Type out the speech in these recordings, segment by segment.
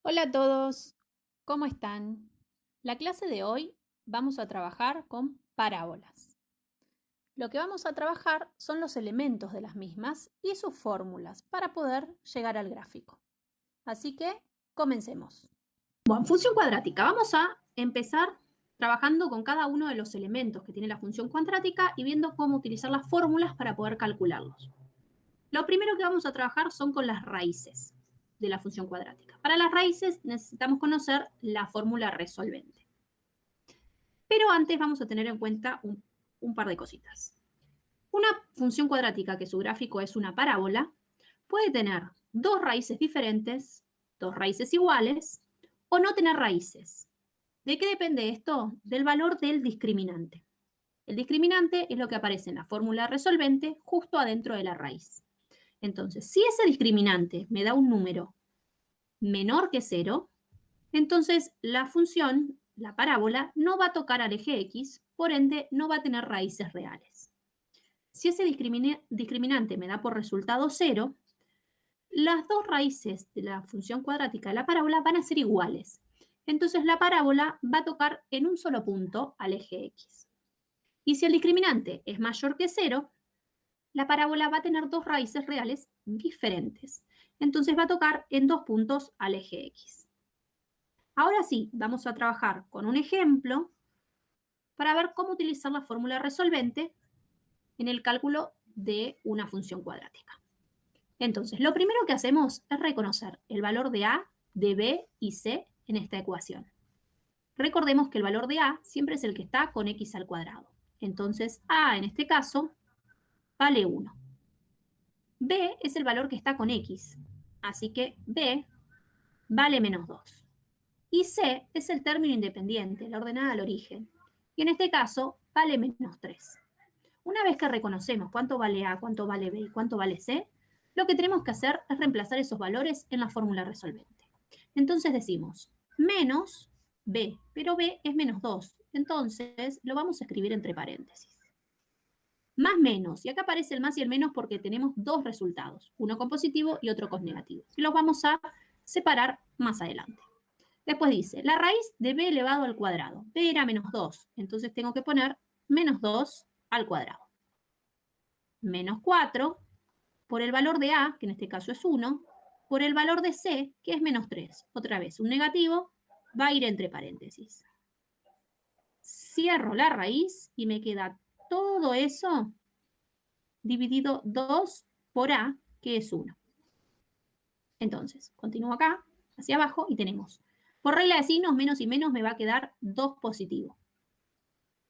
Hola a todos, ¿cómo están? La clase de hoy vamos a trabajar con parábolas. Lo que vamos a trabajar son los elementos de las mismas y sus fórmulas para poder llegar al gráfico. Así que comencemos. Bueno, función cuadrática. Vamos a empezar trabajando con cada uno de los elementos que tiene la función cuadrática y viendo cómo utilizar las fórmulas para poder calcularlos. Lo primero que vamos a trabajar son con las raíces de la función cuadrática. Para las raíces necesitamos conocer la fórmula resolvente. Pero antes vamos a tener en cuenta un par de cositas. Una función cuadrática que su gráfico es una parábola puede tener dos raíces diferentes, dos raíces iguales, o no tener raíces. ¿De qué depende esto? Del valor del discriminante. El discriminante es lo que aparece en la fórmula resolvente justo adentro de la raíz. Entonces, si ese discriminante me da un número menor que 0, entonces la función, la parábola, no va a tocar al eje X, por ende no va a tener raíces reales. Si ese discriminante me da por resultado 0, las dos raíces de la función cuadrática de la parábola van a ser iguales. Entonces la parábola va a tocar en un solo punto al eje X. Y si el discriminante es mayor que 0, la parábola va a tener dos raíces reales diferentes. Entonces va a tocar en dos puntos al eje X. Ahora sí, vamos a trabajar con un ejemplo para ver cómo utilizar la fórmula resolvente en el cálculo de una función cuadrática. Entonces, lo primero que hacemos es reconocer el valor de A, de B y C en esta ecuación. Recordemos que el valor de A siempre es el que está con X al cuadrado. Entonces, A en este caso vale 1. B es el valor que está con X, así que B vale menos 2. Y C es el término independiente, la ordenada al origen, y en este caso vale menos 3. Una vez que reconocemos cuánto vale A, cuánto vale B y cuánto vale C, lo que tenemos que hacer es reemplazar esos valores en la fórmula resolvente. Entonces decimos menos B, pero B es menos 2, entonces lo vamos a escribir entre paréntesis. Más menos, y acá aparece el más y el menos porque tenemos dos resultados, uno con positivo y otro con negativo, y los vamos a separar más adelante. Después dice, la raíz de b elevado al cuadrado. B era menos 2, entonces tengo que poner menos 2 al cuadrado. Menos 4 por el valor de a, que en este caso es 1, por el valor de c, que es menos 3. Otra vez, un negativo va a ir entre paréntesis. Cierro la raíz y me queda todo eso dividido 2 por a, que es 1. Entonces, continúo acá, hacia abajo, y tenemos, por regla de signos, menos y menos me va a quedar 2 positivo.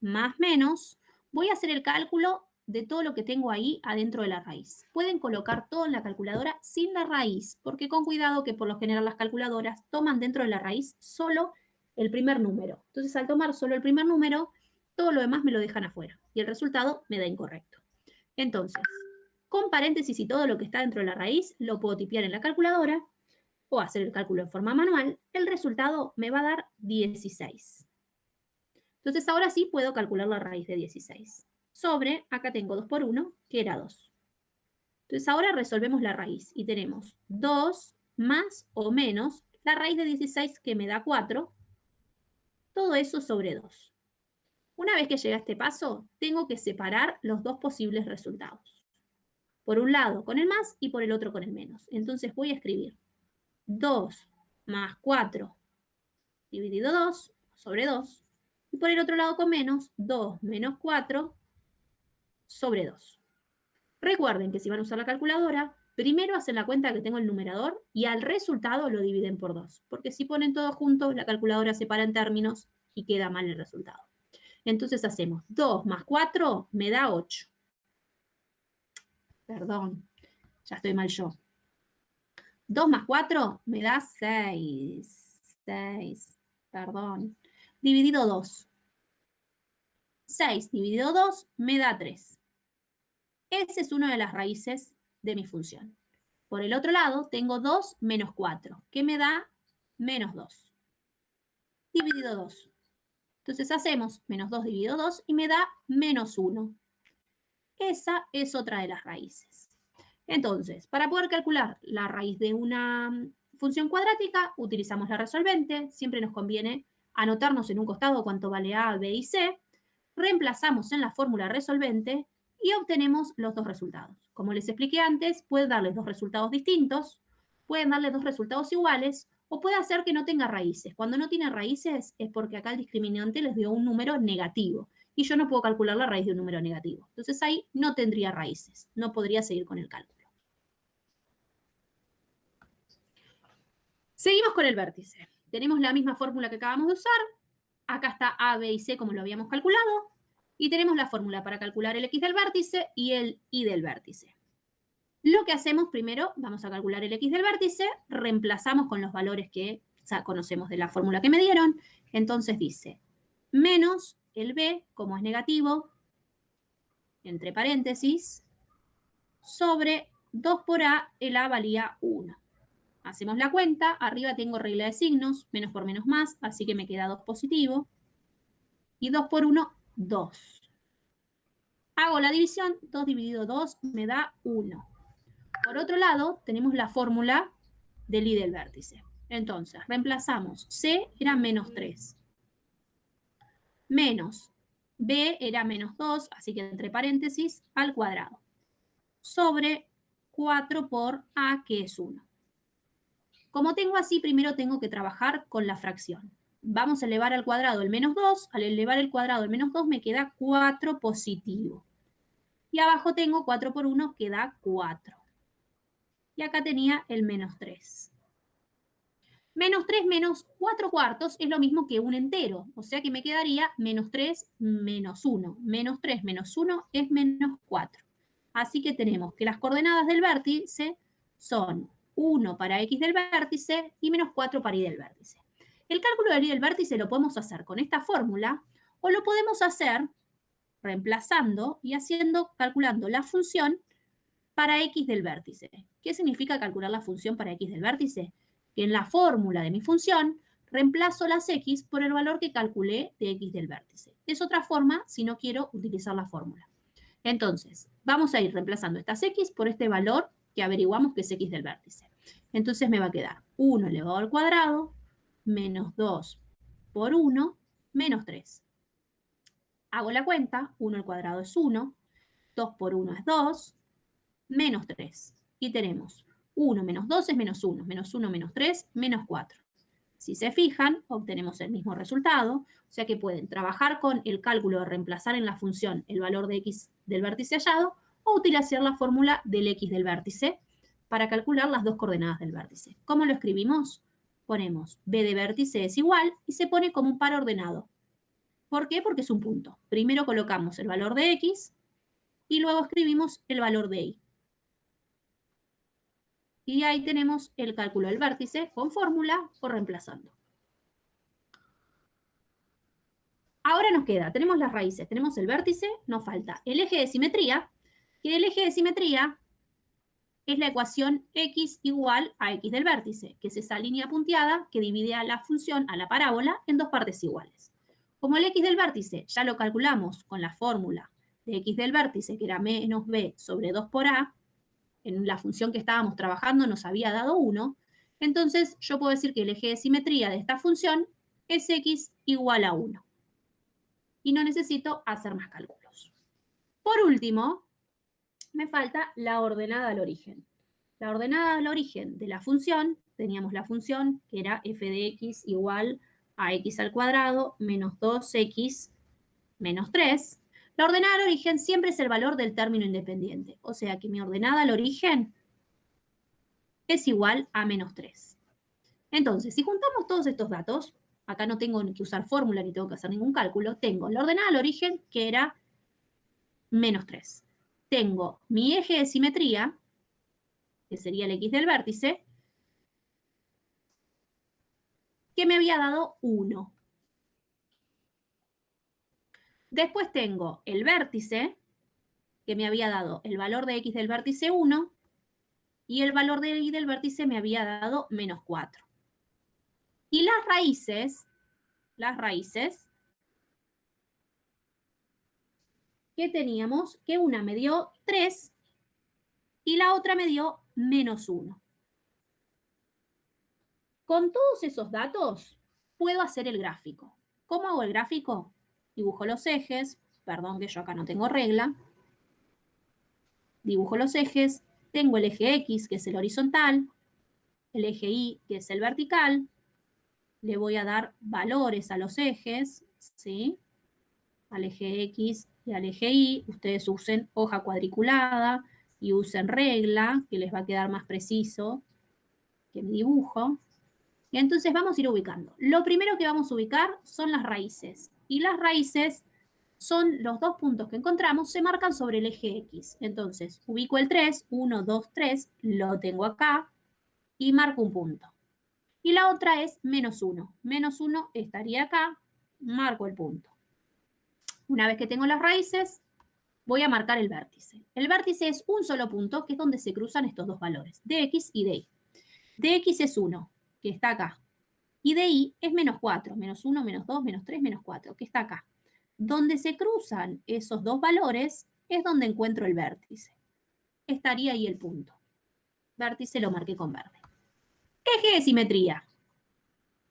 Más menos, voy a hacer el cálculo de todo lo que tengo ahí adentro de la raíz. Pueden colocar todo en la calculadora sin la raíz, porque con cuidado que por lo general las calculadoras toman dentro de la raíz solo el primer número. Entonces, al tomar solo el primer número, todo lo demás me lo dejan afuera y el resultado me da incorrecto. Entonces, con paréntesis y todo lo que está dentro de la raíz, lo puedo tipear en la calculadora o hacer el cálculo en forma manual. El resultado me va a dar 16. Entonces ahora sí puedo calcular la raíz de 16. Sobre, acá tengo 2 por 1, que era 2. Entonces ahora resolvemos la raíz y tenemos 2 más o menos la raíz de 16 que me da 4, todo eso sobre 2. Una vez que llegué a este paso, tengo que separar los dos posibles resultados. Por un lado con el más y por el otro con el menos. Entonces voy a escribir 2 más 4 dividido 2 sobre 2. Y por el otro lado con menos, 2 menos 4 sobre 2. Recuerden que si van a usar la calculadora, primero hacen la cuenta que tengo el numerador y al resultado lo dividen por 2. Porque si ponen todo junto, la calculadora separa en términos y queda mal el resultado. Entonces hacemos 2 más 4 me da 8. Perdón, ya estoy mal yo. 2 más 4 me da 6. 6, perdón. Dividido 2. 6 dividido 2 me da 3. Esa es una de las raíces de mi función. Por el otro lado, tengo 2 menos 4, que me da menos 2. Dividido 2. Entonces hacemos menos 2 dividido 2 y me da menos 1. Esa es otra de las raíces. Entonces, para poder calcular la raíz de una función cuadrática, utilizamos la resolvente, siempre nos conviene anotarnos en un costado cuánto vale A, B y C, reemplazamos en la fórmula resolvente y obtenemos los dos resultados. Como les expliqué antes, puede darles dos resultados distintos, pueden darle dos resultados iguales o puede hacer que no tenga raíces. Cuando no tiene raíces es porque acá el discriminante les dio un número negativo y yo no puedo calcular la raíz de un número negativo. Entonces ahí no tendría raíces, no podría seguir con el cálculo. Seguimos con el vértice. Tenemos la misma fórmula que acabamos de usar. Acá está A, B y C como lo habíamos calculado. Y tenemos la fórmula para calcular el X del vértice y el Y del vértice. Lo que hacemos primero, vamos a calcular el X del vértice, reemplazamos con los valores que ya conocemos de la fórmula que me dieron. Entonces dice, menos el B, como es negativo, entre paréntesis, sobre 2 por A, el A valía 1. Hacemos la cuenta, arriba tengo regla de signos, menos por menos más, así que me queda 2 positivo. Y 2 por 1, 2. Hago la división, 2 dividido 2 me da 1. Por otro lado, tenemos la fórmula del Y del vértice. Entonces, reemplazamos C era menos 3. Menos B era menos 2, así que entre paréntesis, al cuadrado. Sobre 4 por A, que es 1. Como tengo así, primero tengo que trabajar con la fracción. Vamos a elevar al cuadrado el menos 2. Al elevar el cuadrado el menos 2 me queda 4 positivo. Y abajo tengo 4 por 1, que da 4. Y acá tenía el menos 3. Menos 3 menos 4 cuartos es lo mismo que un entero. O sea que me quedaría menos 3 menos 1. Menos 3 menos 1 es menos 4. Así que tenemos que las coordenadas del vértice son 1 para X del vértice y menos 4 para Y del vértice. El cálculo del Y del vértice lo podemos hacer con esta fórmula o lo podemos hacer reemplazando y calculando la función para X del vértice. ¿Qué significa calcular la función para X del vértice? Que en la fórmula de mi función reemplazo las X por el valor que calculé de X del vértice. Es otra forma si no quiero utilizar la fórmula. Entonces, vamos a ir reemplazando estas X por este valor que averiguamos que es X del vértice. Entonces me va a quedar 1 elevado al cuadrado menos 2 por 1 menos 3. Hago la cuenta, 1 al cuadrado es 1, 2 por 1 es 2, menos 3. Y tenemos 1 menos 2 es menos 1, menos 1 menos 3, menos 4. Si se fijan, obtenemos el mismo resultado, o sea que pueden trabajar con el cálculo de reemplazar en la función el valor de X del vértice hallado o utilizar la fórmula del X del vértice para calcular las dos coordenadas del vértice. ¿Cómo lo escribimos? Ponemos B de vértice es igual y se pone como un par ordenado. ¿Por qué? Porque es un punto. Primero colocamos el valor de X y luego escribimos el valor de Y. Y ahí tenemos el cálculo del vértice con fórmula o reemplazando. Ahora nos queda, tenemos las raíces, tenemos el vértice, nos falta el eje de simetría, que el eje de simetría es la ecuación x igual a x del vértice, que es esa línea punteada que divide a la función, a la parábola, en dos partes iguales. Como el x del vértice ya lo calculamos con la fórmula de x del vértice, que era menos b sobre 2 por a, en la función que estábamos trabajando nos había dado 1, entonces yo puedo decir que el eje de simetría de esta función es x igual a 1. Y no necesito hacer más cálculos. Por último, me falta la ordenada al origen. La ordenada al origen de la función, teníamos la función que era f de x igual a x al cuadrado menos 2x menos 3. La ordenada al origen siempre es el valor del término independiente. O sea que mi ordenada al origen es igual a menos 3. Entonces, si juntamos todos estos datos, acá no tengo que usar fórmula ni tengo que hacer ningún cálculo, tengo la ordenada al origen que era menos 3. Tengo mi eje de simetría, que sería el x del vértice, que me había dado 1. Después tengo el vértice, que me había dado el valor de x del vértice 1, y el valor de y del vértice me había dado menos 4. Y las raíces, que teníamos, que una me dio 3 y la otra me dio menos 1. Con todos esos datos puedo hacer el gráfico. ¿Cómo hago el gráfico? Dibujo los ejes, perdón que yo acá no tengo regla. Dibujo los ejes, tengo el eje X, que es el horizontal, el eje Y, que es el vertical. Le voy a dar valores a los ejes, ¿sí? Al eje X y al eje Y. Ustedes usen hoja cuadriculada y usen regla, que les va a quedar más preciso que mi dibujo. Y entonces vamos a ir ubicando. Lo primero que vamos a ubicar son las raíces. Y las raíces son los dos puntos que encontramos, se marcan sobre el eje X. Entonces, ubico el 3, 1, 2, 3, lo tengo acá y marco un punto. Y la otra es menos 1. Menos 1 estaría acá, marco el punto. Una vez que tengo las raíces, voy a marcar el vértice. El vértice es un solo punto, que es donde se cruzan estos dos valores, de X y de Y. De X es 1, que está acá. Y de Y es menos 4, menos 1, menos 2, menos 3, menos 4, que está acá. Donde se cruzan esos dos valores es donde encuentro el vértice. Estaría ahí el punto. Vértice lo marqué con verde. Eje de simetría,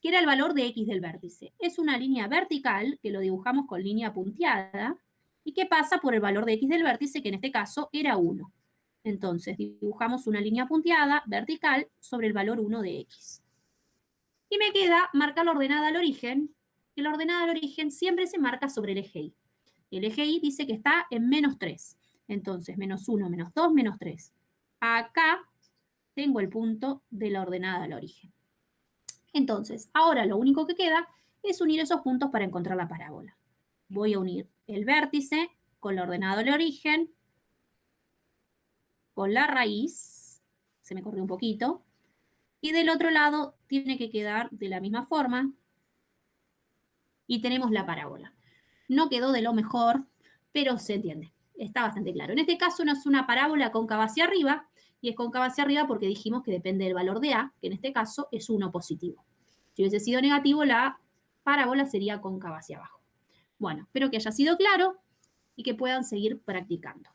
que era el valor de X del vértice. Es una línea vertical, que lo dibujamos con línea punteada, y que pasa por el valor de X del vértice, que en este caso era 1. Entonces, dibujamos una línea punteada vertical sobre el valor 1 de X. Y me queda marcar la ordenada al origen, que la ordenada al origen siempre se marca sobre el eje Y. El eje Y dice que está en menos 3. Entonces, menos 1, menos 2, menos 3. Acá tengo el punto de la ordenada al origen. Entonces, ahora lo único que queda es unir esos puntos para encontrar la parábola. Voy a unir el vértice con la ordenada al origen, con la raíz, se me corrió un poquito, y del otro lado tiene que quedar de la misma forma, y tenemos la parábola. No quedó de lo mejor, pero se entiende, está bastante claro. En este caso no es una parábola cóncava hacia arriba, y es cóncava hacia arriba porque dijimos que depende del valor de A, que en este caso es 1 positivo. Si hubiese sido negativo, la parábola sería cóncava hacia abajo. Bueno, espero que haya sido claro y que puedan seguir practicando.